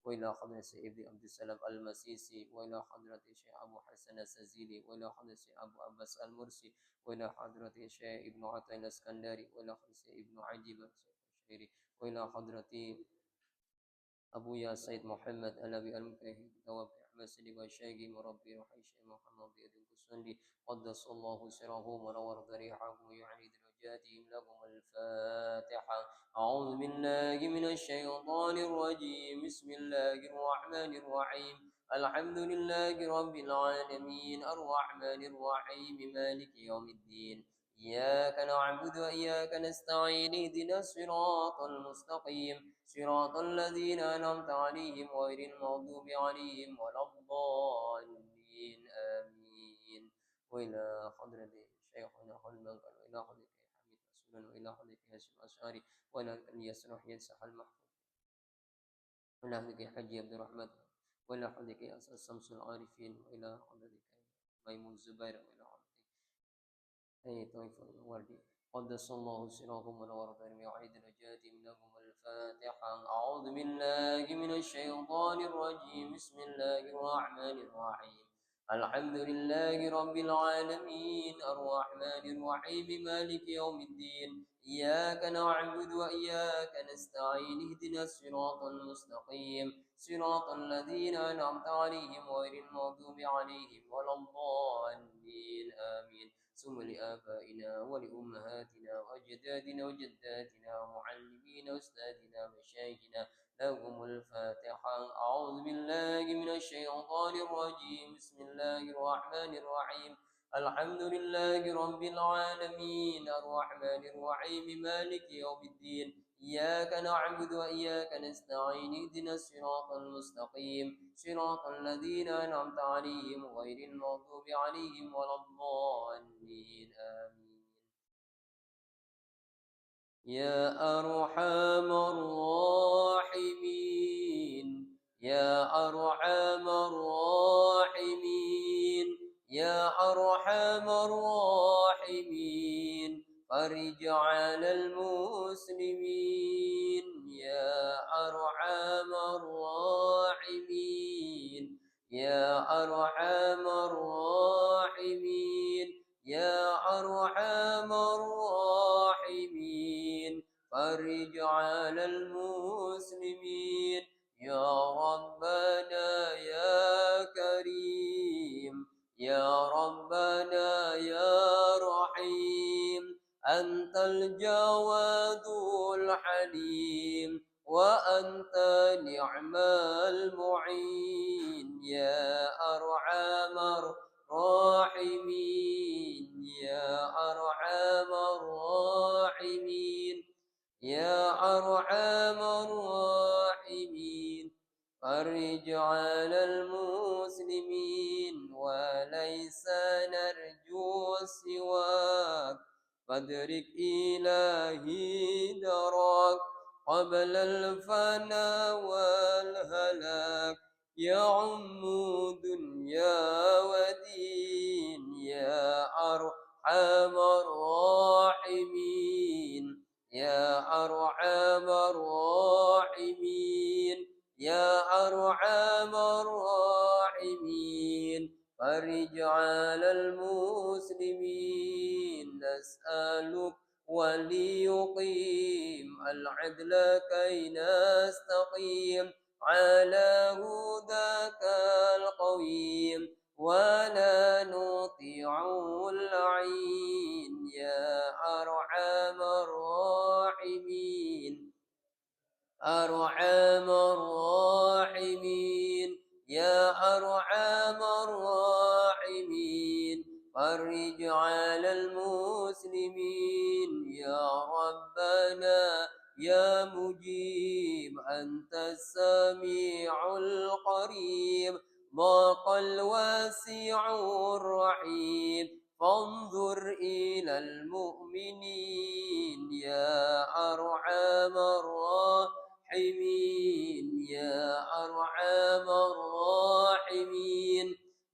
وإلى حضرة الشيخ ابن عبد السلام المسيسي، وإلى حضرة الشيخ أبو حسن السزيلي، وإلى حضرة الشيخ أبو عباس المرسي، وإلى حضرة الشيخ ابن عطية الإسكندري، وإلى حضرة الشيخ ابن عجيب الشيخ، وإلى حضرة أبويا سيد محمد النبي المكرم دواب أحمد سيدي والشيخ مربي روحي الشيخ محمد بن الكسندي قدس الله سره ونور ضريحه ويعني درجاتهم لهم الفاتحة. أعوذ بالله من الشيطان الرجيم. بسم الله الرحمن الرحيم. الحمد لله رب العالمين الرحمن الرحيم مالك يوم الدين. إياك نعبد وإياك نستعين اهدنا الصراط المستقيم صراط الذين أنعمت عليهم غير المغضوب عليهم ولا الضالين آمين. وإلى حضرة شيخنا خلنا وإلى حضرة حميد رسولا وإلى حضرة هاشم الأشعري وإلى إلياس رحي ينسح المحفوظ وإلى حضرة حجي عبد الرحمن وإلى حضرة أساس شمس العارفين وإلى حضرة ميمون الزبير وإلى حضرة طيف الوردي قدس الله سرهم ونور ذرهم وعيد نجاتهم لهم الفاتحة. أعوذ بالله من الشيطان الرجيم. بسم الله الرحمن الرحيم. الحمد لله رب العالمين الرحمن الرحيم مالك يوم الدين. إياك نعبد وإياك نستعين اهدنا الصراط المستقيم صراط الذين أنعمت عليهم غير المغضوب عليهم ولا الضالين آمين. ثم لآبائنا ولأمهاتنا وأجدادنا وجداتنا ومعلمين وأستاذنا ومشايخنا لهم الفاتحة. أعوذ بالله من الشيطان الرجيم. بسم الله الرحمن الرحيم. الحمد لله رب العالمين الرحمن الرحيم مالك يوم الدين. إياك نعبد وإياك نستعين اهدنا الصراط المستقيم صراط الذين أنعمت عليهم غير المغضوب عليهم ولا الضالين آمين. يا أرحم الراحمين يا أرحم الراحمين يا أرحم الراحمين فرج على المسلمين يا أرحم الراحمين يا أرحم الراحمين يا أرحم الراحمين فرج على المسلمين يا ربنا يا كريم يا ربنا يا رحيم أنت الجواد الحليم وأنت نعم المعين يا أرحم الراحمين يا أرحم الراحمين يا أرحم الراحمين فرج على المسلمين وليس نرجو سواك فادرك إلهي دراك قبل الفناء والهلاك يعم دنيا ودين يا أرحم الراحمين يا أرحم الراحمين يا أرحم الراحمين فرج على المسلمين نسألك وليقيم العدل كي نستقيم على هداك القويم ولا نطيع اللعين يا أرحم الراحمين أرحم الراحمين يا أرحم الراحمين فرج على المسلمين يا ربنا يا مجيب أنت السميع القريب ضاق الواسع الرحيم فانظر إلى المؤمنين يا أرحم الراحمين يا أرحم الراحمين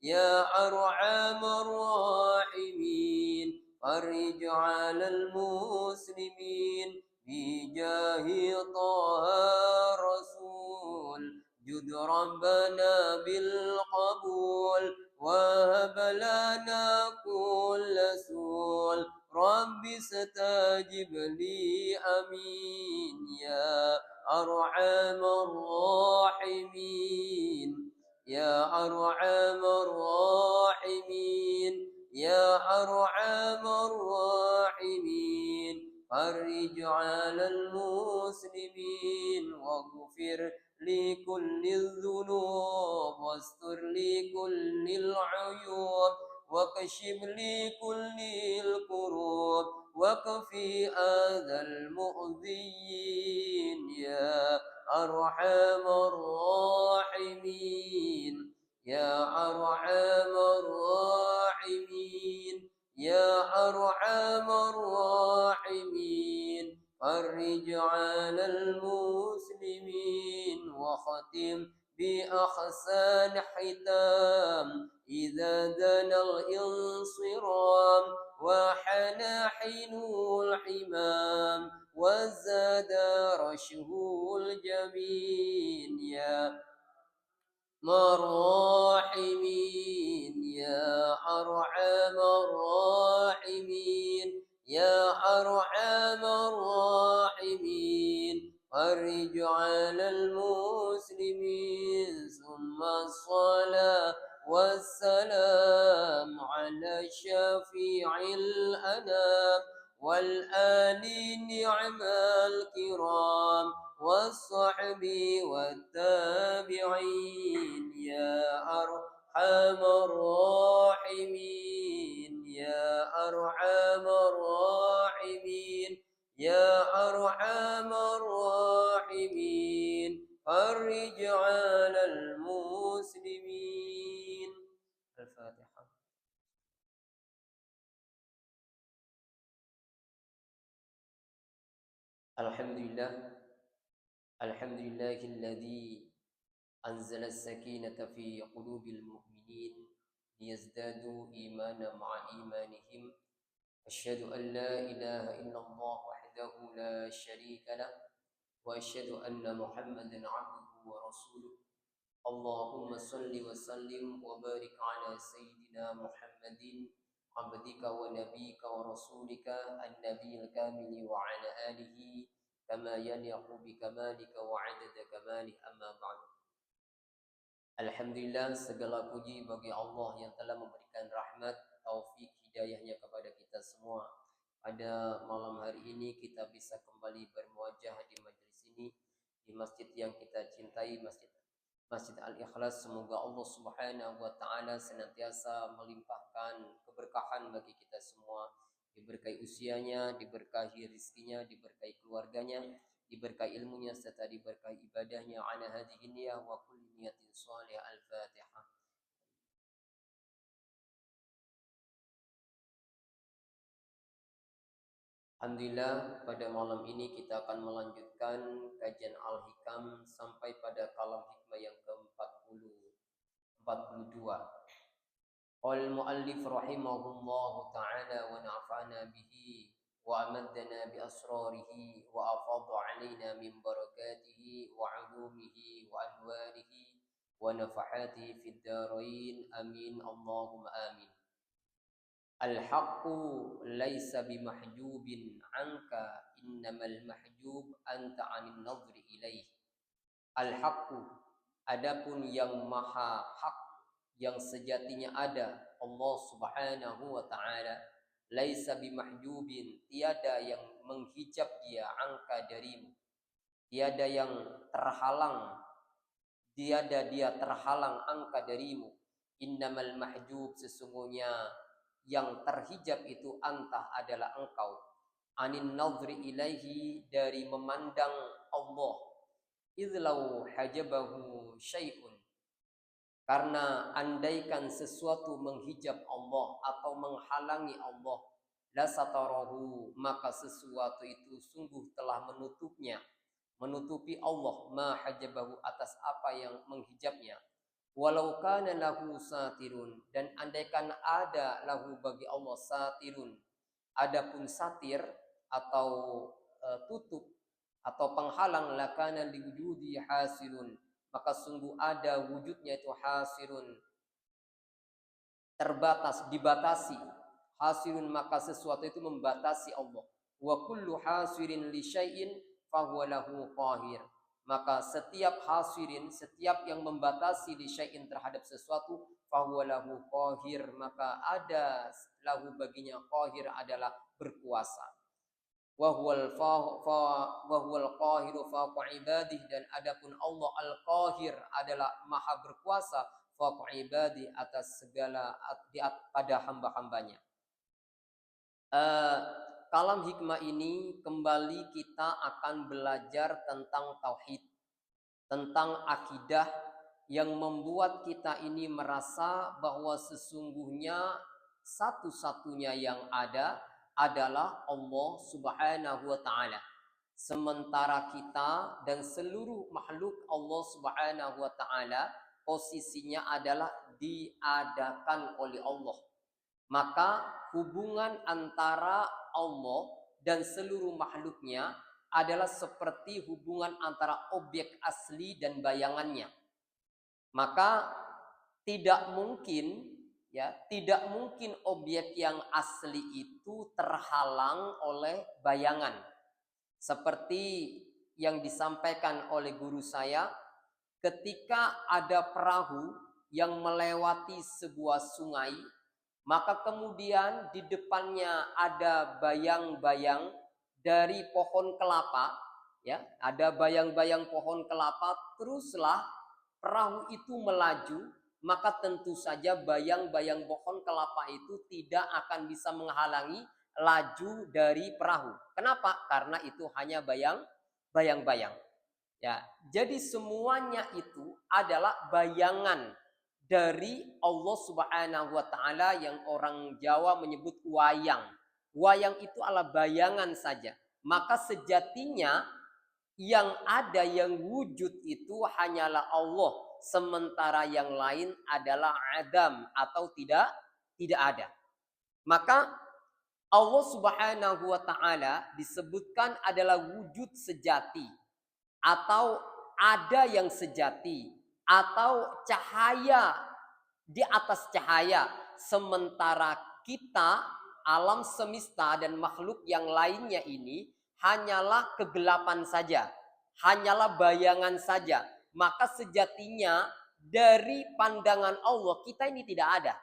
يا أرحم الراحمين فرج على المسلمين بجاه طه رسول جد ربنا بالقبول وهب لنا كل سول رب استجب لي أمين يا أرحم الراحمين يا أرحم الراحمين يا أرحم الراحمين فرج على المسلمين واغفر لكل الذنوب واستر لكل العيوب واكشف لكل الكروب وكفي أذى المؤذين يا أرحم الراحمين يا أرحم الراحمين يا أرحم الراحمين فرج على المسلمين وختم بأحسن ختام إذا دنا الانصرام وحنى حين الحمام وزاد رشه الجميل يا الراحمين يا أرحم الراحمين يا أرحم الراحمين فرج على المسلمين ثم الصلاة والسلام على شفيع الأنام والآل نعم الكرام والصحب والتابعين يا أرحم الراحمين يا أرحم الراحمين يا أرحم الراحمين فرج على المسلمين. الفاتحة. الحمد لله الحمد لله الذي أنزل السكينة في قلوب المؤمنين ليزدادوا إيمانا مع إيمانهم أشهد أن لا إله إلا الله وحده لا شريك له وأشهد أن محمدا عبده ورسوله اللهم صل وسلم وبارك على سيدنا محمد عبدك ونبيك ورسولك النبي الكامل وعلى آله كما يليق بكمالك وعدد كماله أما بعد. Alhamdulillah, segala puji bagi Allah yang telah memberikan rahmat, taufik, hidayahnya kepada kita semua. Pada malam hari ini kita bisa kembali bermuajah di majlis ini, di masjid yang kita cintai, Masjid Al-Ikhlas. Semoga Allah Subhanahu wa taala senantiasa melimpahkan keberkahan bagi kita semua, diberkahi usianya, diberkahi rizkinya, diberkahi keluarganya, diberkahi ilmunya serta diberkahi ibadahnya ala hadhihi niyah wa kulli niyatin shalihah. Al-Fatihah. Alhamdulillah, pada malam ini kita akan melanjutkan kajian Al-Hikam sampai pada kalam hikmah yang ke-42. Qala al-muallif rahimahullahu ta'ala wa nafa'ana bihi wa amaddana bi asrarihi wa afadha alaina min barakatihi wa ulumihi wa anwarihi wa nafahatihi fid darain amin Allahumma amin. Al-haqqu laysa bimahjubin anka innamal mahjub anta 'anil nadri ilaih. Al-haqqu, adapun yang maha hak, yang sejatinya ada, Allah Subhanahu wa taala, laisa bimahjubin, tiada yang menghijab dia, angka darimu, tiada yang terhalang, tiada dia terhalang angka darimu. Innamal mahjub, sesungguhnya yang terhijab itu anta, adalah engkau, anin nadri ilaihi, dari memandang Allah. Idlau hajabahu syai'un, karena andaikan sesuatu menghijab Allah atau menghalangi Allah, la satarahu, maka sesuatu itu sungguh telah menutupnya, menutupi Allah, ma hajabahu, atas apa yang menghijabnya. Walau kana lahu satirun, dan andaikan ada lahu bagi Allah satirun, adapun satir atau tutup atau penghalang, lakana liwujudi hasilun, maka sungguh ada wujudnya itu hasirun, terbatas, dibatasi. Hasirun, maka sesuatu itu membatasi Allah. Wa kullu hasirin li syai'in fahuwa lahu qahir. Maka setiap hasirin, setiap yang membatasi li syai'in terhadap sesuatu, fahuwa lahu qahir, maka ada lahu baginya qahir adalah berkuasa. Wa huwal qahiru fawqa ibadih, dan adapun Allah al-qahir adalah maha berkuasa fawqa ibadi, atas segala pada hamba-hambanya. Kalam hikmah ini kembali kita akan belajar tentang tauhid, tentang akidah yang membuat kita ini merasa bahwa sesungguhnya satu-satunya yang ada adalah Allah Subhanahu wa taala. Sementara kita dan seluruh makhluk Allah Subhanahu wa taala posisinya adalah diadakan oleh Allah. Maka hubungan antara Allah dan seluruh makhluknya adalah seperti hubungan antara objek asli dan bayangannya. Maka tidak mungkin objek yang asli itu terhalang oleh bayangan. Seperti yang disampaikan oleh guru saya, ketika ada perahu yang melewati sebuah sungai, maka kemudian di depannya ada bayang-bayang dari pohon kelapa, ya, ada bayang-bayang pohon kelapa, teruslah perahu itu melaju, maka tentu saja bayang-bayang pohon kelapa itu tidak akan bisa menghalangi laju dari perahu. Kenapa? Karena itu hanya bayang-bayang. Ya, jadi semuanya itu adalah bayangan dari Allah Subhanahu wa taala yang orang Jawa menyebut wayang. Wayang itu adalah bayangan saja. Maka sejatinya yang ada, yang wujud itu hanyalah Allah, sementara yang lain adalah adam atau tidak ada. Maka Allah Subhanahu wa taala disebutkan adalah wujud sejati, atau ada yang sejati, atau cahaya di atas cahaya, sementara kita, alam semesta dan makhluk yang lainnya ini hanyalah kegelapan saja, hanyalah bayangan saja. Maka sejatinya dari pandangan Allah kita ini tidak ada.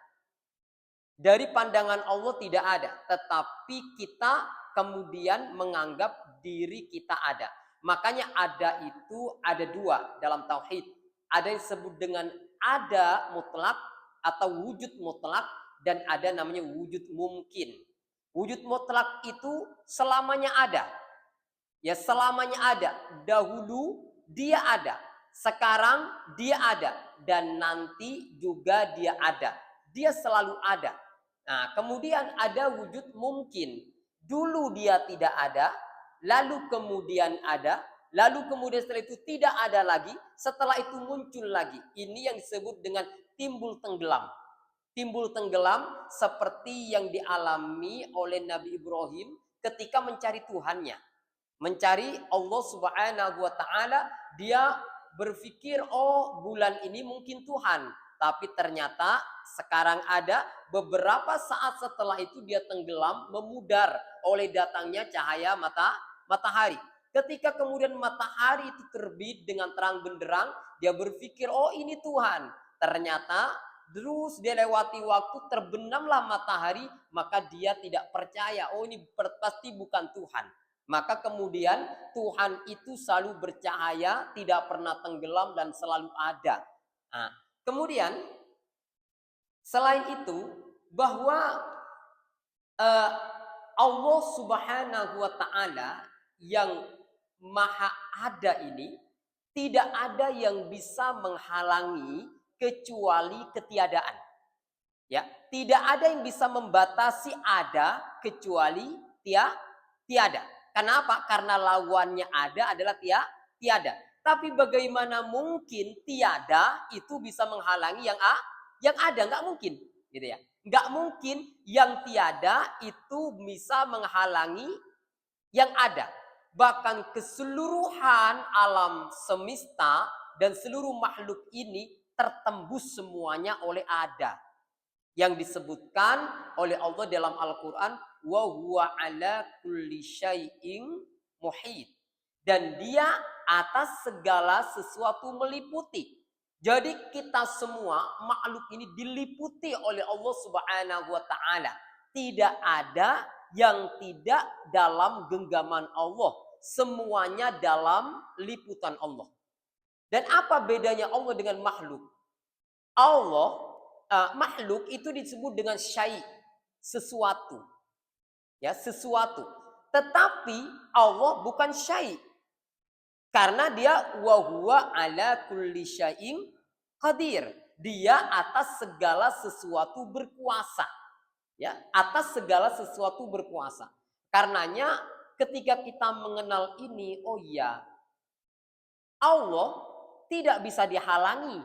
Dari pandangan Allah tidak ada, tetapi kita kemudian menganggap diri kita ada. Makanya ada itu ada dua dalam tauhid. Ada yang disebut dengan ada mutlak atau wujud mutlak, dan ada namanya wujud mungkin. Wujud mutlak itu selamanya ada. Ya, selamanya ada. Dahulu dia ada, sekarang dia ada, dan nanti juga dia ada. Dia selalu ada. Nah, kemudian ada wujud mungkin. Dulu dia tidak ada, lalu kemudian ada, lalu kemudian setelah itu tidak ada lagi, setelah itu muncul lagi. Ini yang disebut dengan timbul tenggelam. Timbul tenggelam seperti yang dialami oleh Nabi Ibrahim ketika mencari Tuhannya. Mencari Allah Subhanahu wa taala, dia berpikir, oh bulan ini mungkin Tuhan. Tapi ternyata sekarang ada, beberapa saat setelah itu dia tenggelam, memudar oleh datangnya cahaya matahari. Ketika kemudian matahari itu terbit dengan terang benderang, dia berpikir, oh ini Tuhan. Ternyata terus dia lewati waktu, terbenamlah matahari, maka dia tidak percaya, oh ini pasti bukan Tuhan. Maka kemudian Tuhan itu selalu bercahaya, tidak pernah tenggelam dan selalu ada. Nah, kemudian selain itu, bahwa Allah Subhanahu wa taala yang maha ada ini, tidak ada yang bisa menghalangi kecuali ketiadaan. Ya, tidak ada yang bisa membatasi ada kecuali tiada. Kenapa? Karena lawannya ada adalah tiada. Tapi bagaimana mungkin tiada itu bisa menghalangi yang ada? Nggak mungkin, gitu ya. Nggak mungkin yang tiada itu bisa menghalangi yang ada. Bahkan keseluruhan alam semesta dan seluruh makhluk ini tertembus semuanya oleh ada. Yang disebutkan oleh Allah dalam Al-Quran, wa huwa ala kulli syai'in muhit. Dan dia atas segala sesuatu meliputi. Jadi kita semua makhluk ini diliputi oleh Allah Subhanahu wa taala. Tidak ada yang tidak dalam genggaman Allah. Semuanya dalam liputan Allah. Dan apa bedanya Allah dengan makhluk? Makhluk itu disebut dengan syai', sesuatu. Ya, sesuatu. Tetapi Allah bukan syai'. Karena dia wa huwa ala kulli syai'in qadir. Dia atas segala sesuatu berkuasa. Ya, atas segala sesuatu berkuasa. Karenanya ketika kita mengenal ini, oh iya, Allah tidak bisa dihalangi.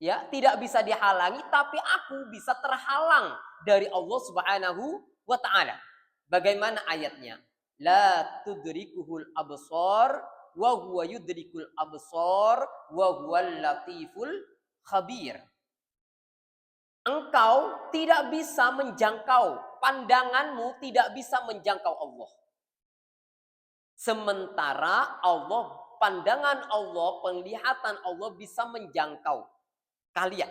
Ya, tidak bisa dihalangi, tapi aku bisa terhalang dari Allah Subhanahu wa taala. Bagaimana ayatnya? La tudrikuhul absar wa huwa yudrikul absar wa huwal latiful khabir. Engkau tidak bisa menjangkau, pandanganmu tidak bisa menjangkau Allah. Sementara Allah, pandangan Allah, penglihatan Allah bisa menjangkau kalian.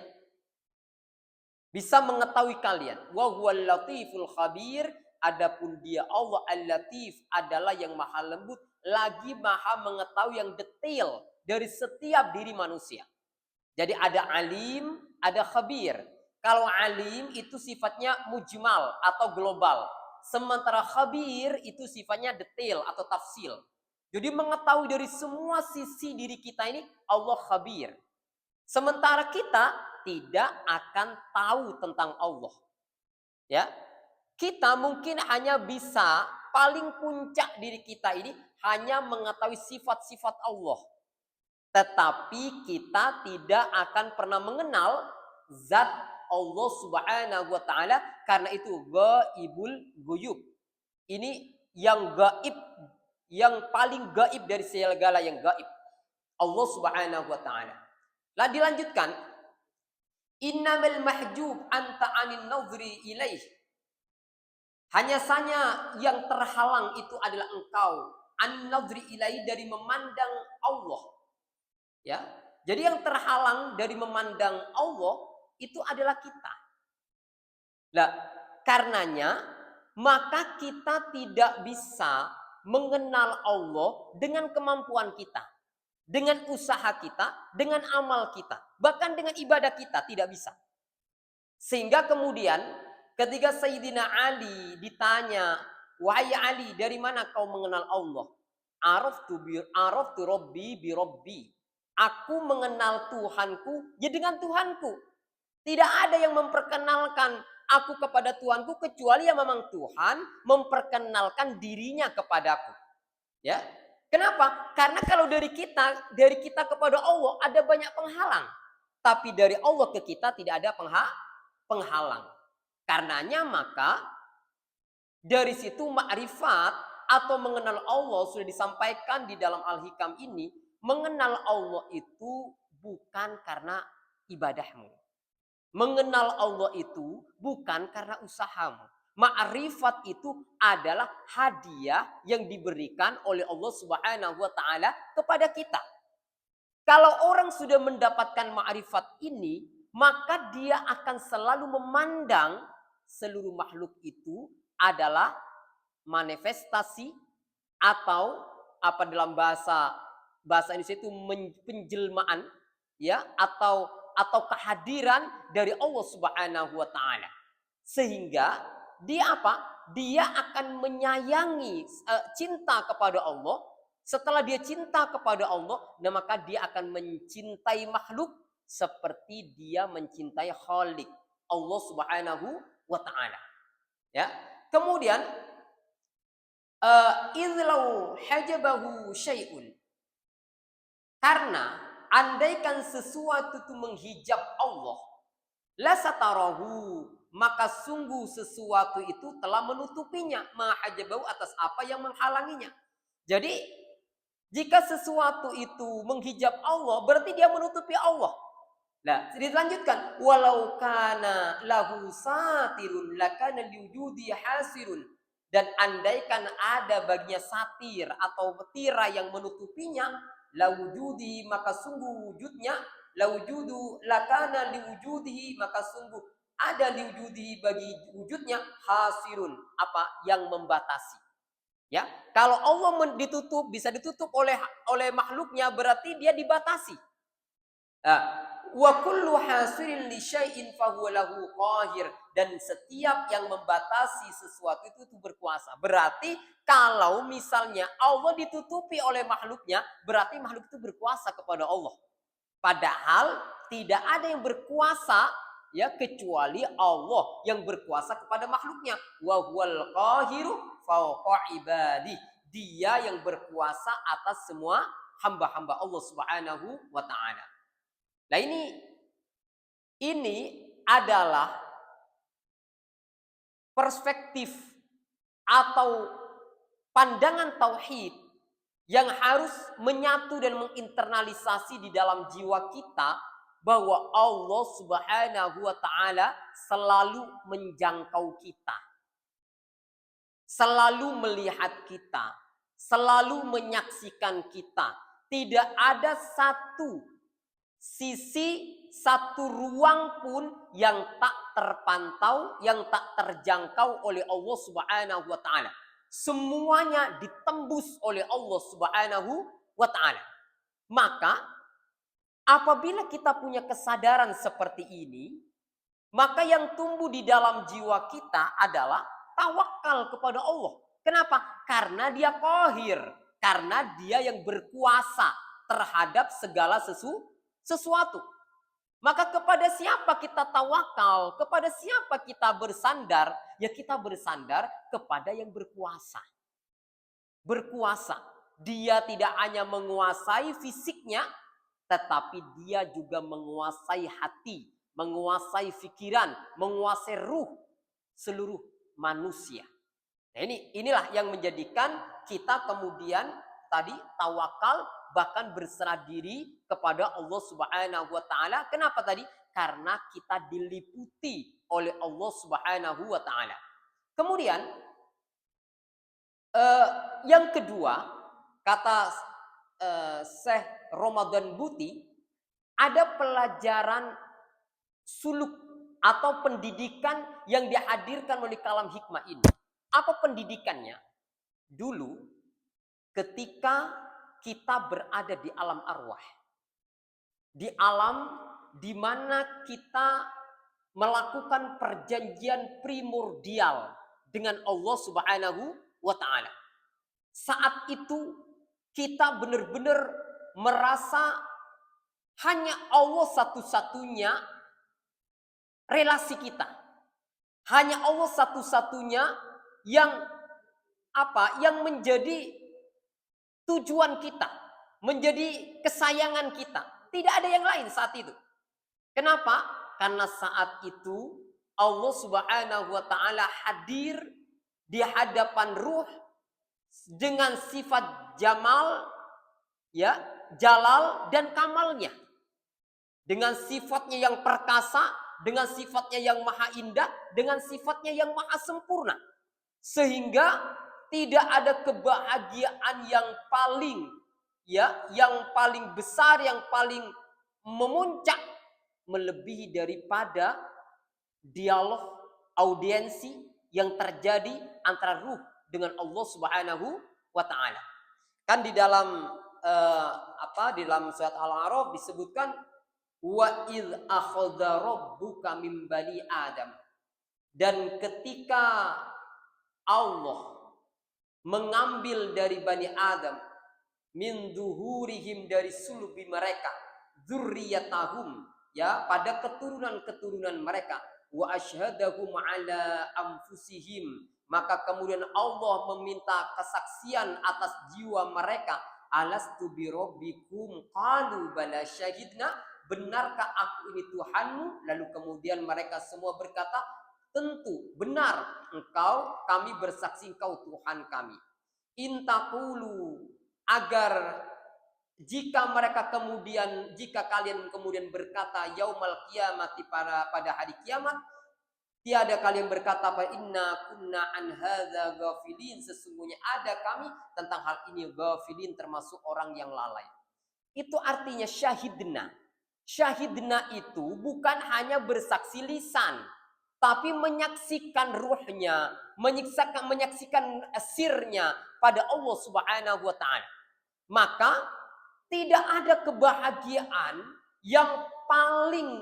Bisa mengetahui kalian. Wa huwal latiful khabir. Adapun dia Allah Al-Latif adalah yang maha lembut, lagi maha mengetahui yang detail dari setiap diri manusia. Jadi ada alim, ada khabir. Kalau alim itu sifatnya mujmal atau global. Sementara khabir itu sifatnya detail atau tafsil. Jadi mengetahui dari semua sisi diri kita ini Allah khabir. Sementara kita tidak akan tahu tentang Allah. Ya. Kita mungkin hanya bisa paling puncak diri kita ini hanya mengetahui sifat-sifat Allah. Tetapi kita tidak akan pernah mengenal zat Allah Subhanahu wa taala, karena itu ghaibul ghuyub. Ini yang gaib, yang paling gaib dari segala yang gaib. Allah Subhanahu wa taala. Lah dilanjutkan, innamal mahjub anta anin nazri ilaih. Hanya saja yang terhalang itu adalah engkau an nazri ilaih, dari memandang Allah. Ya. Jadi yang terhalang dari memandang Allah itu adalah kita. Nah, karenanya maka kita tidak bisa mengenal Allah dengan kemampuan kita, dengan usaha kita, dengan amal kita, bahkan dengan ibadah kita tidak bisa. Sehingga kemudian ketika Sayyidina Ali ditanya, wahai Ali, dari mana kau mengenal Allah? Araftu Rabbi bi Rabbi. Aku mengenal Tuhanku ya dengan Tuhanku. Tidak ada yang memperkenalkan aku kepada Tuhanku kecuali yang memang Tuhan memperkenalkan dirinya kepadaku. Ya. Kenapa? Karena kalau dari kita kepada Allah ada banyak penghalang. Tapi dari Allah ke kita tidak ada penghalang. Karenanya maka dari situ ma'rifat atau mengenal Allah sudah disampaikan di dalam Al-Hikam ini. Mengenal Allah itu bukan karena ibadahmu. Mengenal Allah itu bukan karena usahamu. Ma'rifat itu adalah hadiah yang diberikan oleh Allah Subhanahu wa taala kepada kita. Kalau orang sudah mendapatkan ma'rifat ini, maka dia akan selalu memandang seluruh makhluk itu adalah manifestasi atau apa dalam bahasa Indonesia itu penjelmaan, ya, atau kehadiran dari Allah Subhanahu wa taala. Sehingga dia apa? Dia akan menyayangi, cinta kepada Allah. Setelah dia cinta kepada Allah, nah maka dia akan mencintai makhluk seperti dia mencintai Khalik, Allah Subhanahu wa taala. Ya. Kemudian idlau hajabahu syai'un. Karena andaikan sesuatu itu menghijab Allah, la satarahu, maka sungguh sesuatu itu telah menutupinya, mahajabahu, atas apa yang menghalanginya. Jadi Jika sesuatu itu menghijab Allah, berarti dia menutupi Allah. Nah, dilanjutkan, walau kana lahu satirun lakana liwujudi hasirun. Dan andaikan ada baginya satir atau tirai yang menutupinya, lawujudi maka sungguh wujudnya, lawujudu lakana liwujudihi maka sungguh ada liwujudihi bagi wujudnya hasirun, apa yang membatasi. Ya, kalau Allah ditutup, bisa ditutup oleh makhluknya, berarti dia dibatasi. Wa kullu hasirin li syai'in fahuwa lahu qahir. Dan setiap yang membatasi sesuatu itu berkuasa. Berarti kalau misalnya Allah ditutupi oleh makhluknya, berarti makhluk itu berkuasa kepada Allah. Padahal tidak ada yang berkuasa ya kecuali Allah yang berkuasa kepada makhluknya. Wa huwal qahiru fawqa ibadih. Dia yang berkuasa atas semua hamba-hamba Allah Subhanahu wa taala. Nah, ini adalah perspektif atau pandangan tauhid yang harus menyatu dan menginternalisasi di dalam jiwa kita bahwa Allah Subhanahu wa taala selalu menjangkau kita. Selalu melihat kita, selalu menyaksikan kita. Tidak ada satu sisi, satu ruang pun yang tak terpantau, yang tak terjangkau oleh Allah Subhanahu wa taala. Semuanya ditembus oleh Allah Subhanahu wa taala. Maka apabila kita punya kesadaran seperti ini, maka yang tumbuh di dalam jiwa kita adalah tawakal kepada Allah. Kenapa? Karena dia qahir, karena dia yang berkuasa terhadap segala sesuatu. Maka kepada siapa kita tawakal, kepada siapa kita bersandar, ya kita bersandar kepada yang berkuasa. Berkuasa. Dia tidak hanya menguasai fisiknya, tetapi dia juga menguasai hati, menguasai pikiran, menguasai ruh seluruh manusia. Nah, inilah yang menjadikan kita kemudian tadi tawakal, bahkan berserah diri kepada Allah Subhanahu wa taala. Kenapa tadi? Karena kita diliputi oleh Allah Subhanahu wa taala. Kemudian yang kedua, kata Syekh Ramadan Buti, ada pelajaran suluk atau pendidikan yang dihadirkan oleh kalam hikmah ini. Apa pendidikannya? Dulu ketika kita berada di alam arwah, di alam di mana kita melakukan perjanjian primordial dengan Allah Subhanahu wa taala. Saat itu kita benar-benar merasa hanya Allah satu-satunya relasi kita. Hanya Allah satu-satunya yang menjadi tujuan kita, menjadi kesayangan kita. Tidak ada yang lain saat itu. Kenapa? Karena saat itu Allah Subhanahu wa taala hadir di hadapan ruh dengan sifat jamal, ya, jalal dan kamalnya. Dengan sifatnya yang perkasa, dengan sifatnya yang maha indah, dengan sifatnya yang maha sempurna. Sehingga tidak ada kebahagiaan yang paling besar, yang paling memuncak melebihi daripada dialog audiensi yang terjadi antara ruh dengan Allah Subhanahu wa taala. Kan di dalam di dalam surat Al-A'raf disebutkan wa idz akhadha rabbuka min bani Adam. Dan ketika Allah mengambil dari Bani Adam min duhurihim, dari sulubi mereka, dzurriyyatahum, ya, pada keturunan-keturunan mereka, wa asyhadahum ala anfusihim, maka kemudian Allah meminta kesaksian atas jiwa mereka, alastu birabbikum qalu bala syahidna, benarkah aku ini Tuhanmu? Lalu kemudian mereka semua berkata, tentu benar kami bersaksi engkau Tuhan kami. Intaqulu, agar jika kalian kemudian berkata yaumal qiyamati pada hari kiamat, tiada kalian berkata apa, inna kunna an hadza ghafilin, sesungguhnya ada kami tentang hal ini ghafilin, termasuk orang yang lalai. Itu artinya syahidna. Syahidna itu bukan hanya bersaksi lisan, tapi menyaksikan ruhnya, menyaksikan sirnya pada Allah Subhanahu wa taala. Maka tidak ada kebahagiaan yang paling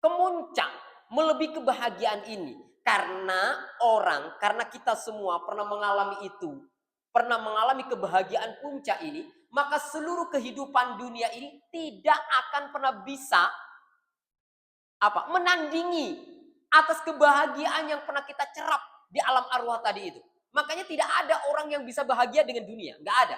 kemuncak melebihi kebahagiaan ini. Karena kita semua pernah mengalami itu, pernah mengalami kebahagiaan puncak ini, maka seluruh kehidupan dunia ini tidak akan pernah bisa menandingi atas kebahagiaan yang pernah kita cerap di alam arwah tadi itu. Makanya tidak ada orang yang bisa bahagia dengan dunia, nggak ada.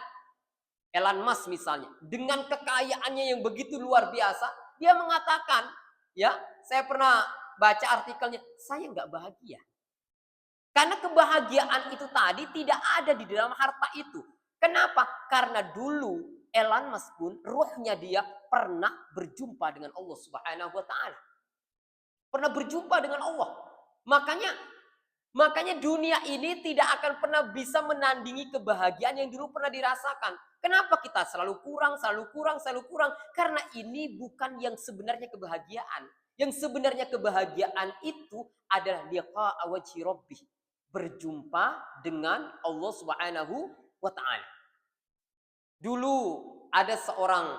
Elon Musk misalnya, dengan kekayaannya yang begitu luar biasa, dia mengatakan, ya, saya pernah baca artikelnya, saya nggak bahagia. Karena kebahagiaan itu tadi tidak ada di dalam harta itu. Kenapa? Karena dulu Elon Musk pun ruhnya dia pernah berjumpa dengan Allah Subhanahu wa taala. Pernah berjumpa dengan Allah. Makanya dunia ini tidak akan pernah bisa menandingi kebahagiaan yang dulu pernah dirasakan. Kenapa kita selalu kurang? Karena ini bukan yang sebenarnya kebahagiaan. Yang sebenarnya kebahagiaan itu adalah liqa'a wajhi rabbih. Berjumpa dengan Allah Subhanahu wa ta'ala. Dulu ada seorang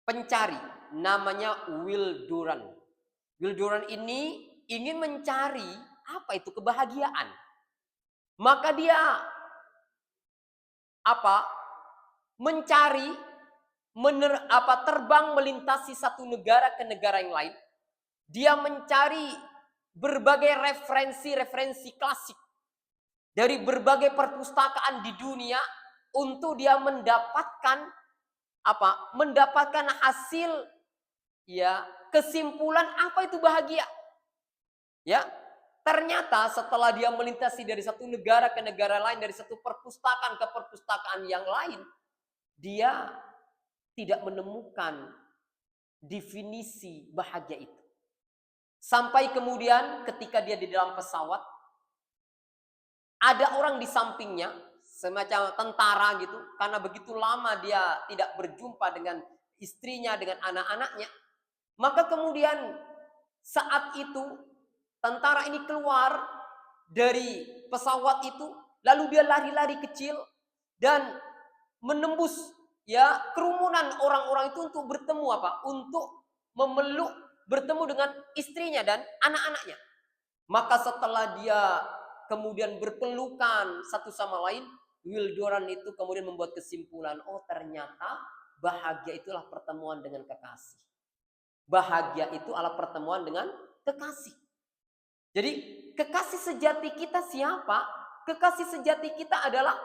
pencari namanya Will Durant. Will Durant ini ingin mencari apa itu kebahagiaan. Maka dia mencari terbang melintasi satu negara ke negara yang lain. Dia mencari berbagai referensi klasik dari berbagai perpustakaan di dunia untuk dia mendapatkan hasil, ya, kesimpulan apa itu bahagia. Ya, ternyata setelah dia melintasi dari satu negara ke negara lain, dari satu perpustakaan ke perpustakaan yang lain, dia tidak menemukan definisi bahagia itu. Sampai kemudian ketika dia di dalam pesawat, ada orang di sampingnya, semacam tentara gitu, karena begitu lama dia tidak berjumpa dengan istrinya, dengan anak-anaknya. Maka kemudian saat itu tentara ini keluar dari pesawat itu, lalu dia lari-lari kecil dan menembus, ya, kerumunan orang-orang itu untuk bertemu untuk memeluk, bertemu dengan istrinya dan anak-anaknya. Maka setelah dia kemudian berpelukan satu sama lain, Will Durant itu kemudian membuat kesimpulan, oh ternyata bahagia itulah pertemuan dengan kekasih. Bahagia itu adalah pertemuan dengan kekasih. Jadi kekasih sejati kita siapa? Kekasih sejati kita adalah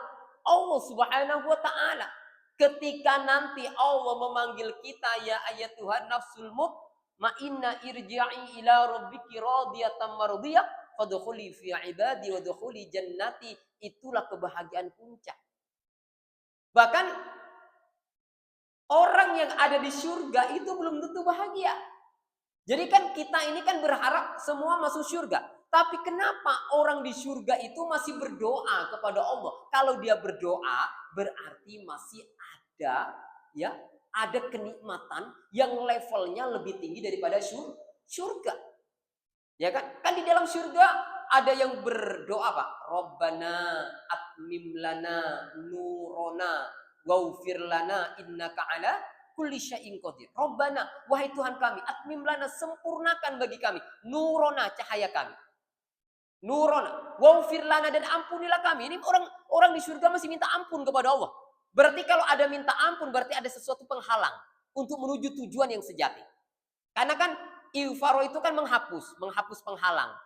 Allah Subhanahu wa ta'ala. Ketika nanti Allah memanggil kita, ya ayatuhan nafsul mutmainnah irji'i ila rabbiki radiyatan mardiyah fadkhuli fi ibadi wadkhuli jannati, itulah kebahagiaan puncak. Bahkan orang yang ada di surga itu belum tentu bahagia. Jadi kan kita ini kan berharap semua masuk surga. Tapi kenapa orang di surga itu masih berdoa kepada Allah? Kalau dia berdoa berarti masih ada, ya, ada kenikmatan yang levelnya lebih tinggi daripada surga. Ya kan? Kan di dalam surga ada yang berdoa Rabbana atmim lana nurona waghfir lana innaka ala kulli syai'in qadir. Rabbana, wahai Tuhan kami, atmim lana, sempurnakan bagi kami nurona, cahaya kami. Nurona, waghfir lana, dan ampunilah kami. Ini orang di surga masih minta ampun kepada Allah. Berarti kalau ada minta ampun berarti ada sesuatu penghalang untuk menuju tujuan yang sejati. Karena kan ighfar itu kan menghapus penghalang.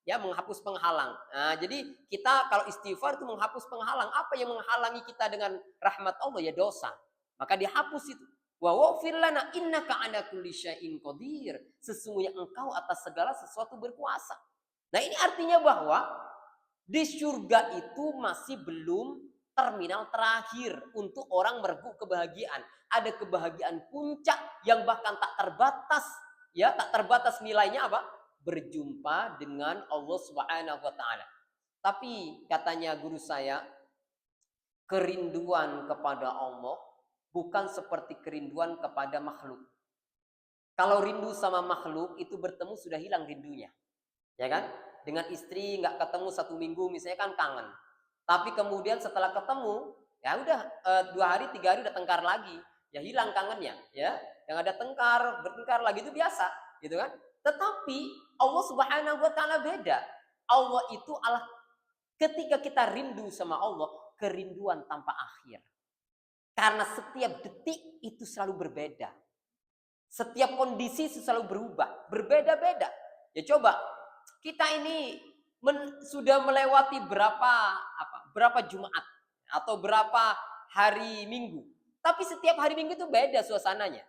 Ya, menghapus penghalang. Nah, jadi kita kalau istighfar itu menghapus penghalang. Apa yang menghalangi kita dengan rahmat Allah? Ya dosa. Maka dihapus itu. Wa waghfir lana innaka ala kulli syai'in qadir. Sesungguhnya engkau atas segala sesuatu berkuasa. Nah, ini artinya bahwa di surga itu masih belum terminal terakhir untuk orang merengkuh kebahagiaan. Ada kebahagiaan puncak yang bahkan tak terbatas, ya, tak terbatas nilainya apa? Berjumpa dengan Allah Subhanahu wa taala. Tapi katanya guru saya, kerinduan kepada Allah bukan seperti kerinduan kepada makhluk. Kalau rindu sama makhluk itu bertemu sudah hilang rindunya, ya kan? Dengan istri nggak ketemu 1 minggu misalnya kan kangen. Tapi kemudian setelah ketemu, ya udah 2 hari 3 hari udah tengkar lagi, ya hilang kangennya, ya. Yang ada bertengkar lagi itu biasa, gitu kan? Tetapi Allah Subhanahu wa taala beda. Allah itu Allah ketika kita rindu sama Allah, kerinduan tanpa akhir. Karena setiap detik itu selalu berbeda. Setiap kondisi selalu berubah, berbeda-beda. Ya coba, kita ini sudah melewati berapa Jumat atau berapa hari Minggu. Tapi setiap hari Minggu itu beda suasananya.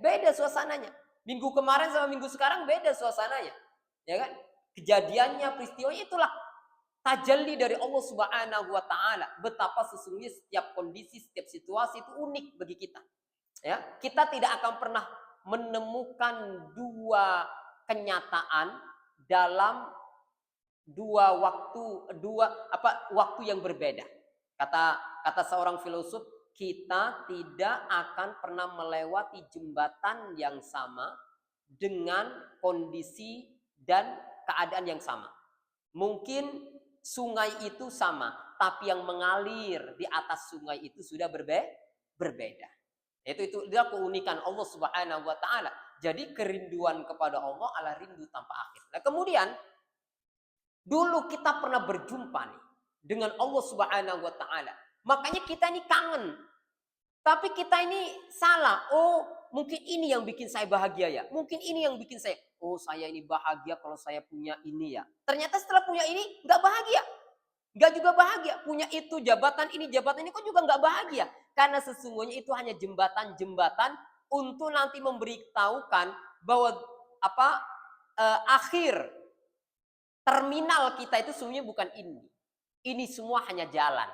Beda suasananya. Minggu kemarin sama minggu sekarang beda suasananya. Ya kan? Kejadiannya, peristiwanya itulah tajalli dari Allah Subhanahu wa taala. Betapa sesungguhnya setiap kondisi, setiap situasi itu unik bagi kita. Ya, kita tidak akan pernah menemukan dua kenyataan dalam waktu yang berbeda. Kata seorang filosof, kita tidak akan pernah melewati jembatan yang sama dengan kondisi dan keadaan yang sama. Mungkin sungai itu sama, tapi yang mengalir di atas sungai itu sudah berbeda. Itu adalah keunikan Allah Subhanahu wa taala. Jadi kerinduan kepada Allah adalah rindu tanpa akhir. Nah, kemudian dulu kita pernah berjumpa nih dengan Allah Subhanahu wa taala. Makanya kita ini kangen. Tapi kita ini salah. Oh, mungkin ini yang bikin saya bahagia ya. Mungkin ini yang bikin saya, oh saya ini bahagia kalau saya punya ini ya. Ternyata setelah punya ini nggak bahagia. Nggak juga bahagia. Punya itu jabatan ini kok juga nggak bahagia. Karena sesungguhnya itu hanya jembatan-jembatan untuk nanti memberitahukan bahwa akhir terminal kita itu sebenarnya bukan ini. Ini semua hanya jalan.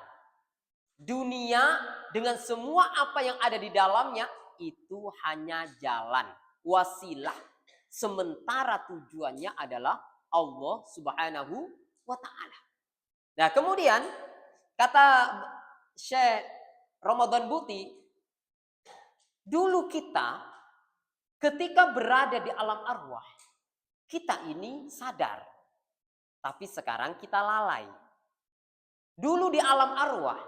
Dunia dengan semua apa yang ada di dalamnya itu hanya jalan, wasilah. Sementara tujuannya adalah Allah Subhanahu wa taala. Nah, kemudian kata Syekh Ramadan Buti, dulu kita ketika berada di alam arwah, kita ini sadar. Tapi sekarang kita lalai. Dulu di alam arwah,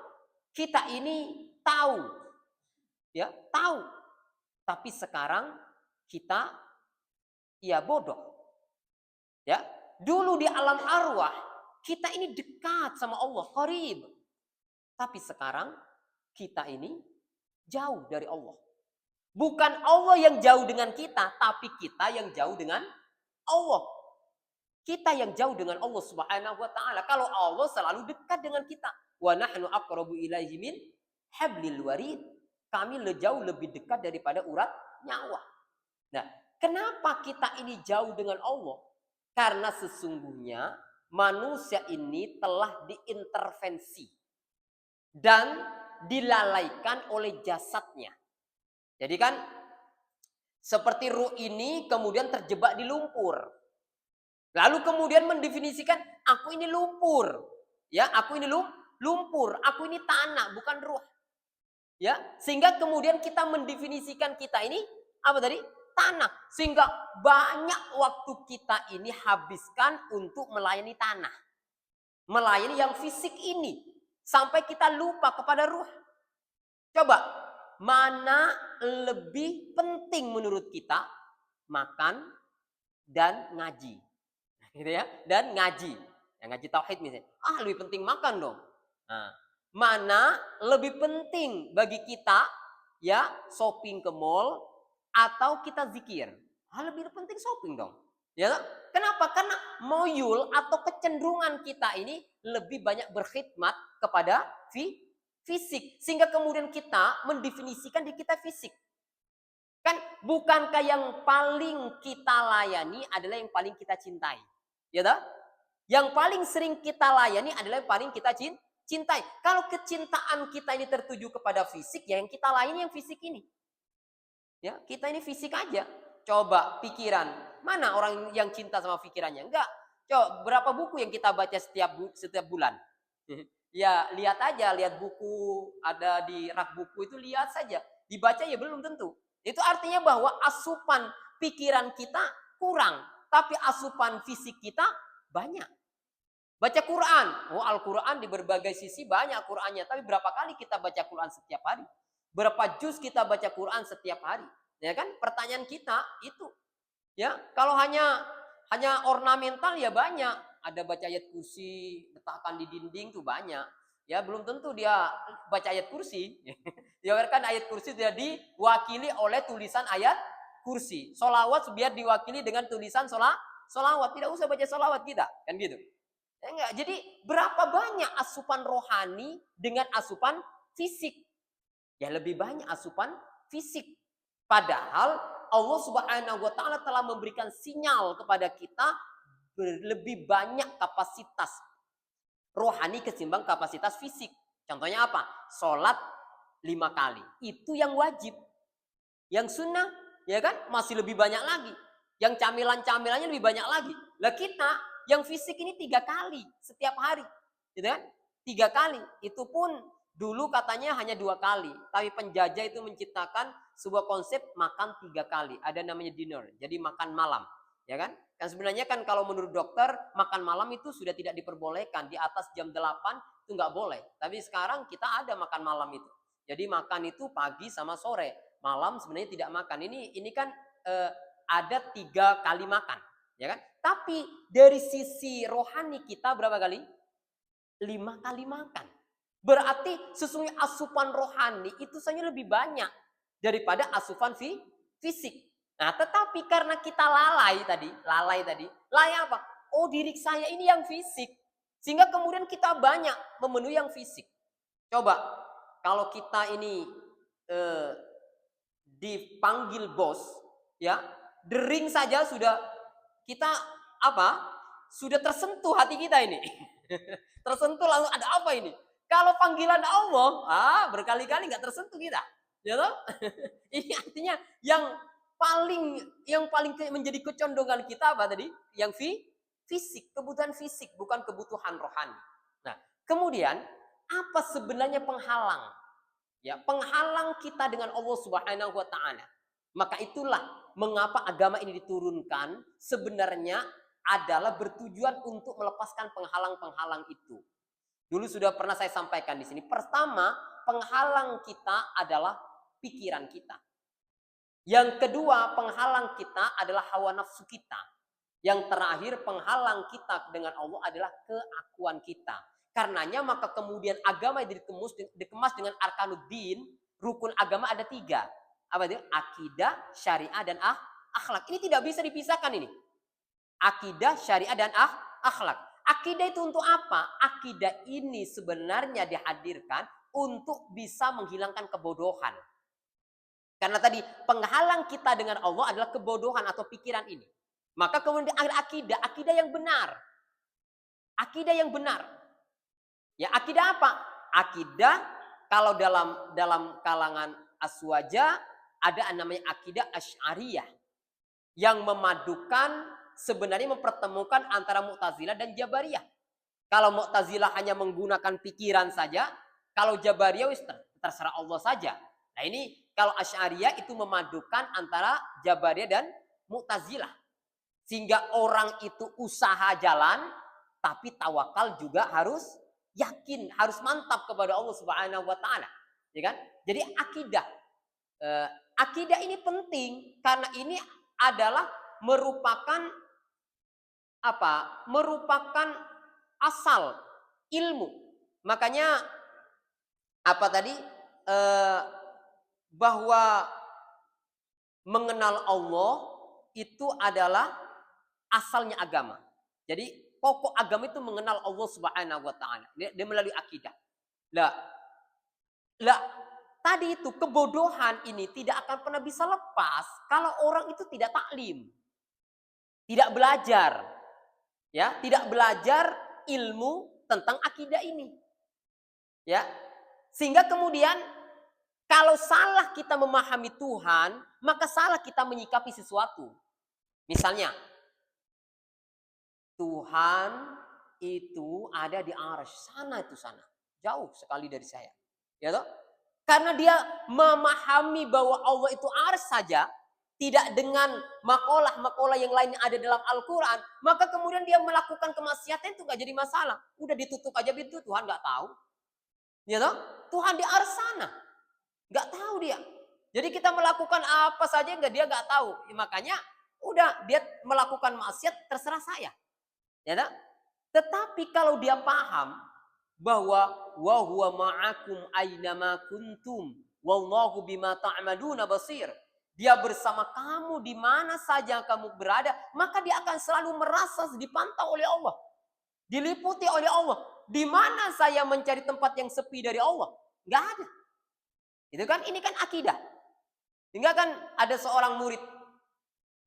kita ini tahu. Ya, tahu. Tapi sekarang kita ya bodoh. Ya, dulu di alam arwah, kita ini dekat sama Allah, qarib. Tapi sekarang kita ini jauh dari Allah. Bukan Allah yang jauh dengan kita, tapi kita yang jauh dengan Allah. Kita yang jauh dengan Allah Subhanahu wa taala. Kalau Allah selalu dekat dengan kita. Wa nahnu aqrabu ilaihi min hablil warid. Kami jauh lebih dekat daripada urat nyawa. Nah, kenapa kita ini jauh dengan Allah? Karena sesungguhnya manusia ini telah diintervensi dan dilalaikan oleh jasadnya. Jadi kan seperti ruh ini kemudian terjebak di lumpur. Lalu kemudian mendefinisikan aku ini lumpur. Ya, aku ini lumpur, aku ini tanah, bukan ruh. Ya, sehingga kemudian kita mendefinisikan kita ini apa tadi? Tanah. Sehingga banyak waktu kita ini habiskan untuk melayani tanah. Melayani yang fisik ini. Sampai kita lupa kepada ruh. Coba, mana lebih penting menurut kita? Makan dan ngaji. Gitu ya, dan ngaji. Yang ngaji tauhid misalnya. Lebih penting makan dong. Nah, mana lebih penting bagi kita ya shopping ke mall atau kita zikir? Lebih penting shopping dong. Ya, kenapa? Karena moyul atau kecenderungan kita ini lebih banyak berkhidmat kepada fisik. Sehingga kemudian kita mendefinisikan di kita fisik. Kan bukankah yang paling kita layani adalah yang paling kita cintai? Ya toh? Yang paling sering kita layani adalah yang paling kita cintai. Kalau kecintaan kita ini tertuju kepada fisik, ya yang kita lain yang fisik ini. Ya, kita ini fisik aja. Coba pikiran. Mana orang yang cinta sama pikirannya? Enggak. Coba berapa buku yang kita baca setiap bulan? Ya, lihat aja, lihat buku ada di rak buku itu, lihat saja. Dibaca ya belum tentu. Itu artinya bahwa asupan pikiran kita kurang, tapi asupan fisik kita banyak. Baca Quran. Oh, Al-Quran di berbagai sisi banyak Qurannya. Tapi berapa kali kita baca Quran setiap hari? Berapa juz kita baca Quran setiap hari? Ya kan? Pertanyaan kita itu. Ya, kalau hanya ornamental ya banyak. Ada baca ayat kursi, letakkan di dinding tuh banyak. Ya, belum tentu dia baca ayat kursi. Ya kan ayat kursi sudah diwakili oleh tulisan ayat kursi. Solawat biar diwakili dengan tulisan solawat. Tidak usah baca solawat kita. Kan gitu. Ya enggak. Jadi berapa banyak asupan rohani dengan asupan fisik? Ya lebih banyak asupan fisik. Padahal Allah Subhanahu wa taala telah memberikan sinyal kepada kita lebih banyak kapasitas rohani ketimbang kapasitas fisik. Contohnya apa? Sholat 5 kali. Itu yang wajib. Yang sunnah, ya kan? Masih lebih banyak lagi. Yang camilan-camilannya lebih banyak lagi. Lah kita yang fisik ini 3 kali setiap hari. Gitu kan? 3 kali. Itu pun dulu katanya hanya 2 kali. Tapi penjajah itu menciptakan sebuah konsep makan 3 kali. Ada namanya dinner. Jadi makan malam. Ya kan? Kan sebenarnya kan kalau menurut dokter makan malam itu sudah tidak diperbolehkan. Di atas jam 8 itu nggak boleh. Tapi sekarang kita ada makan malam itu. Jadi makan itu pagi sama sore. Malam sebenarnya tidak makan. Ini kan ada 3 kali makan. Ya kan? Tapi dari sisi rohani kita berapa kali? 5 kali makan. Berarti sesungguhnya asupan rohani itu saja lebih banyak daripada asupan fisik. Nah, tetapi karena kita lalai tadi, lalai apa? Oh, diri saya ini yang fisik. Sehingga kemudian kita banyak memenuhi yang fisik. Coba, kalau kita ini dipanggil bos, ya, dering saja sudah kita apa? Sudah tersentuh hati kita ini. Tersentuh langsung ada apa ini? Kalau panggilan Allah, berkali-kali nggak tersentuh kita. Ya toh? Ini artinya yang paling menjadi kecondongan kita apa tadi? Yang fisik, kebutuhan fisik, bukan kebutuhan rohani. Nah, kemudian apa sebenarnya penghalang? Ya, penghalang kita dengan Allah Subhanahu wa taala. Maka itulah mengapa agama ini diturunkan sebenarnya adalah bertujuan untuk melepaskan penghalang-penghalang itu. Dulu sudah pernah saya sampaikan di sini. Pertama, penghalang kita adalah pikiran kita. Yang kedua, penghalang kita adalah hawa nafsu kita. Yang terakhir, penghalang kita dengan Allah adalah keakuan kita. Karenanya maka kemudian agama dikemas dengan arkanuddin, rukun agama ada 3. Apa itu? Akidah, syariah, dan akhlak. Ini tidak bisa dipisahkan ini. Akidah, syariah, dan akhlak. Akidah itu untuk apa? Akidah ini sebenarnya dihadirkan untuk bisa menghilangkan kebodohan. Karena tadi penghalang kita dengan Allah adalah kebodohan atau pikiran ini. Maka kemudian ada akidah yang benar. Akidah yang benar. Ya, akidah apa? Akidah kalau dalam kalangan aswaja ada namanya akidah Asy'ariyah yang memadukan sebenarnya mempertemukan antara Mu'tazilah dan Jabariyah. Kalau Mu'tazilah hanya menggunakan pikiran saja, kalau Jabariyah terserah Allah saja. Nah, ini kalau Asy'ariyah itu memadukan antara Jabariyah dan Mu'tazilah. Sehingga orang itu usaha jalan, tapi tawakal juga harus yakin, harus mantap kepada Allah Subhanahu wa taala. Ya kan? Jadi akidah. Akidah ini penting karena ini adalah merupakan apa? Merupakan asal ilmu. Makanya apa tadi? Bahwa mengenal Allah itu adalah asalnya agama. Jadi pokok agama itu mengenal Allah Subhanahu wa taala. Dia melalui akidah. Lah tadi itu kebodohan ini tidak akan pernah bisa lepas kalau orang itu tidak taklim. Tidak belajar. Ya, tidak belajar ilmu tentang akidah ini. Ya. Sehingga kemudian kalau salah kita memahami Tuhan, maka salah kita menyikapi sesuatu. Misalnya, Tuhan itu ada di arsy, sana itu sana. Jauh sekali dari saya. Ya toh? Karena dia memahami bahwa Allah itu arsy saja, tidak dengan makalah-makalah yang lain yang ada dalam Al-Quran, maka kemudian dia melakukan kemaksiatan itu gak jadi masalah. Udah ditutup aja pintu, Tuhan gak tahu. Ya toh? Tuhan di arsy sana. Gak tahu dia. Jadi kita melakukan apa saja dia gak tahu. Ya, makanya udah dia melakukan maksiat terserah saya. Ya tak? Tetapi kalau dia paham bahwa wa huwa ma'akum aynama kuntum wallahu bima ta'maluna basir. Dia bersama kamu di mana saja kamu berada, maka dia akan selalu merasa dipantau oleh Allah. Diliputi oleh Allah. Di mana saya mencari tempat yang sepi dari Allah? Enggak ada. Itu kan ini kan akidah. Sehingga kan ada seorang murid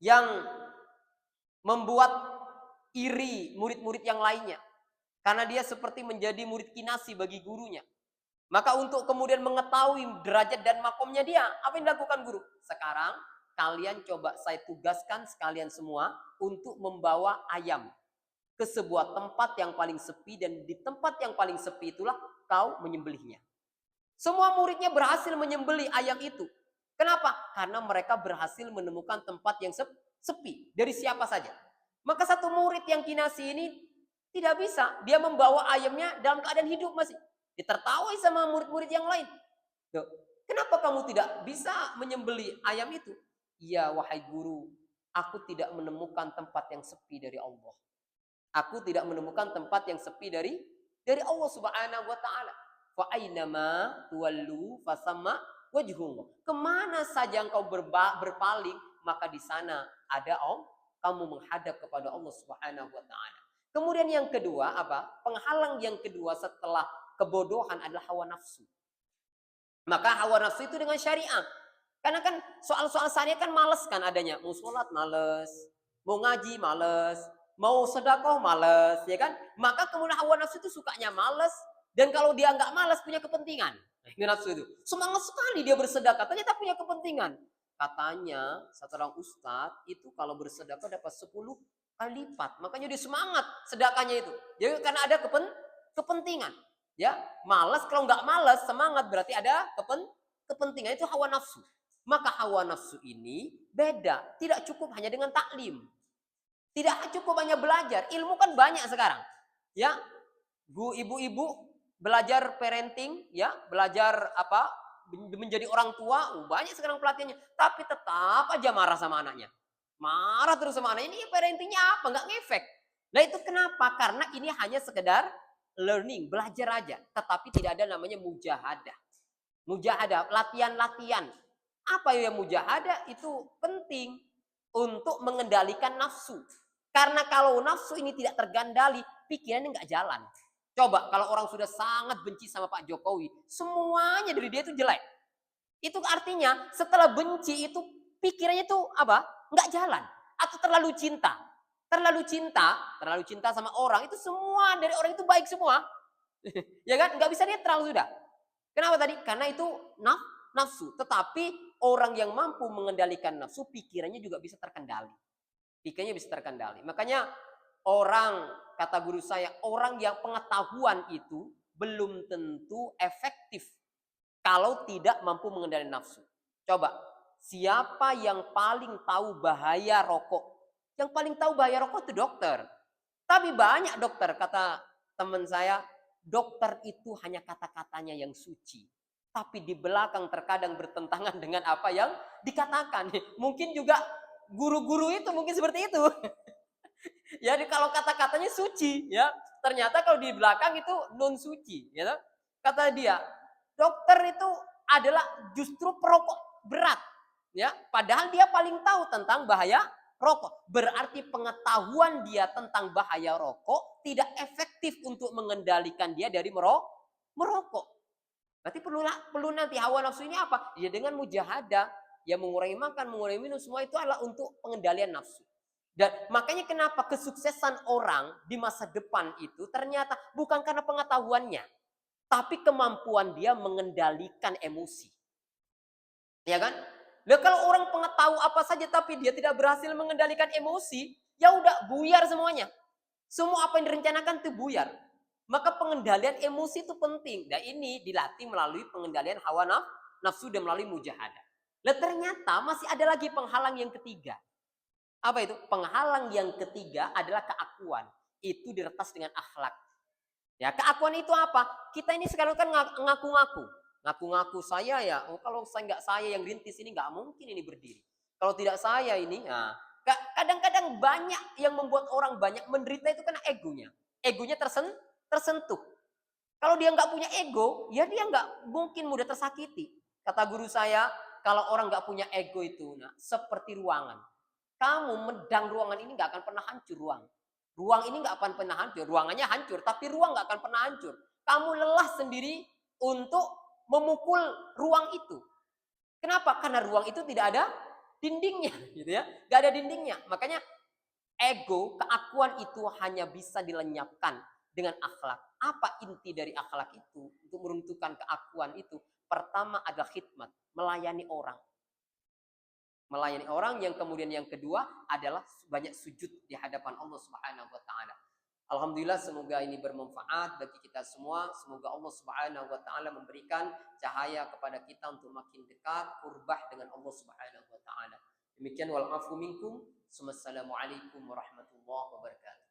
yang membuat iri murid-murid yang lainnya. Karena dia seperti menjadi murid kinasi bagi gurunya. Maka untuk kemudian mengetahui derajat dan makomnya dia, apa yang dilakukan guru? Sekarang kalian coba saya tugaskan sekalian semua untuk membawa ayam ke sebuah tempat yang paling sepi, dan di tempat yang paling sepi itulah kau menyembelihnya. Semua muridnya berhasil menyembelih ayam itu. Kenapa? Karena mereka berhasil menemukan tempat yang sepi. Dari siapa saja. Maka satu murid yang kinasi ini tidak bisa. Dia membawa ayamnya dalam keadaan hidup masih. Ditertawai sama murid-murid yang lain. Tuh. Kenapa kamu tidak bisa menyembelih ayam itu? Ya wahai guru, aku tidak menemukan tempat yang sepi dari Allah. Aku tidak menemukan tempat yang sepi dari Allah Subhanahu wa taala. Fa ainama tuwallu fasamma wajhullah. Kemana saja engkau berpaling, maka di sana ada Allah. Kamu menghadap kepada Allah Subhanahu wa taala. Kemudian yang kedua apa? Penghalang yang kedua setelah kebodohan adalah hawa nafsu. Maka hawa nafsu itu dengan syariah. Karena kan soal-soal syariah kan males kan adanya. Mau sholat males, mau ngaji males, mau sedekah males, ya kan? Maka kemudian hawa nafsu itu sukanya males, dan kalau dia nggak malas punya kepentingan. Ini nafsu itu. Semangat sekali dia bersedekah, ternyata punya kepentingan. Katanya seorang ustadz itu kalau bersedekah dapat 10 kali lipat. Makanya dia semangat sedekahnya itu. Jadi karena ada kepentingan. Ya, malas, kalau nggak malas semangat berarti ada kepentingan, itu hawa nafsu. Maka hawa nafsu ini beda, tidak cukup hanya dengan taklim. Tidak cukup hanya belajar, ilmu kan banyak sekarang. Ya, ibu-ibu belajar parenting, ya, belajar apa? Menjadi orang tua, banyak sekarang pelatihannya. Tapi tetap aja marah sama anaknya. Marah terus sama anaknya, ini parentingnya apa? Nggak ngefek. Nah itu kenapa? Karena ini hanya sekedar learning, belajar aja. Tetapi tidak ada namanya mujahadah. Mujahadah, latihan-latihan. Apa yang mujahadah? Itu penting untuk mengendalikan nafsu. Karena kalau nafsu ini tidak tergandali, pikirannya nggak jalan. Coba kalau orang sudah sangat benci sama Pak Jokowi, semuanya dari dia itu jelek. Itu artinya setelah benci itu pikirannya itu apa? Nggak jalan. Atau terlalu cinta. Terlalu cinta sama orang, itu semua dari orang itu baik semua. Ya kan? Nggak bisa netral sudah. Kenapa tadi? Karena itu nafsu. Tetapi orang yang mampu mengendalikan nafsu, pikirannya juga bisa terkendali. Pikirannya bisa terkendali. Makanya orang, kata guru saya, orang yang pengetahuan itu belum tentu efektif kalau tidak mampu mengendalikan nafsu. Coba, siapa yang paling tahu bahaya rokok? Yang paling tahu bahaya rokok itu dokter. Tapi banyak dokter, kata teman saya, dokter itu hanya kata-katanya yang suci. Tapi di belakang terkadang bertentangan dengan apa yang dikatakan. Mungkin juga guru-guru itu mungkin seperti itu. Ya, kalau kata-katanya suci, ya, ternyata kalau di belakang itu non suci, ya. Kata dia, dokter itu adalah justru perokok berat, ya. Padahal dia paling tahu tentang bahaya rokok. Berarti pengetahuan dia tentang bahaya rokok tidak efektif untuk mengendalikan dia dari merokok. Berarti perlu nanti hawa nafsu ini apa? Ya dengan mujahadah, ya mengurangi makan, mengurangi minum, semua itu adalah untuk pengendalian nafsu. Dan makanya kenapa kesuksesan orang di masa depan itu ternyata bukan karena pengetahuannya, tapi kemampuan dia mengendalikan emosi. Ya kan? Nah, kalau orang tahu apa saja tapi dia tidak berhasil mengendalikan emosi, ya udah buyar semuanya. Semua apa yang direncanakan itu buyar. Maka pengendalian emosi itu penting. Dan ini dilatih melalui pengendalian hawa nafsu dan melalui mujahadah. Nah, ternyata masih ada lagi penghalang yang ketiga. Apa itu? Penghalang yang ketiga adalah keakuan. Itu diretas dengan akhlak. Ya, keakuan itu apa? Kita ini sekarang kan ngaku-ngaku. Ngaku-ngaku saya ya, oh, kalau saya yang rintis ini nggak mungkin ini berdiri. Kalau tidak saya ini, nah, kadang-kadang banyak yang membuat orang banyak menderita itu karena egonya. Egonya tersentuh. Kalau dia nggak punya ego, ya dia nggak mungkin mudah tersakiti. Kata guru saya, kalau orang nggak punya ego itu, nah, seperti ruangan. Kamu medang ruangan ini nggak akan pernah hancur ruang. Ruang ini nggak akan pernah hancur. Ruangannya hancur, tapi ruang nggak akan pernah hancur. Kamu lelah sendiri untuk memukul ruang itu. Kenapa? Karena ruang itu tidak ada dindingnya, gitu ya. Nggak ada dindingnya. Makanya ego, keakuan itu hanya bisa dilenyapkan dengan akhlak. Apa inti dari akhlak itu? Untuk meruntuhkan keakuan itu. Pertama adalah khidmat, melayani orang. Melayani orang, yang kemudian yang kedua adalah banyak sujud di hadapan Allah Subhanahu wa taala. Alhamdulillah, semoga ini bermanfaat bagi kita semua. Semoga Allah Subhanahu wa taala memberikan cahaya kepada kita untuk makin dekat qurbah dengan Allah Subhanahu wa taala. Demikian wal afu minkum. Wassalamualaikum warahmatullahi wabarakatuh.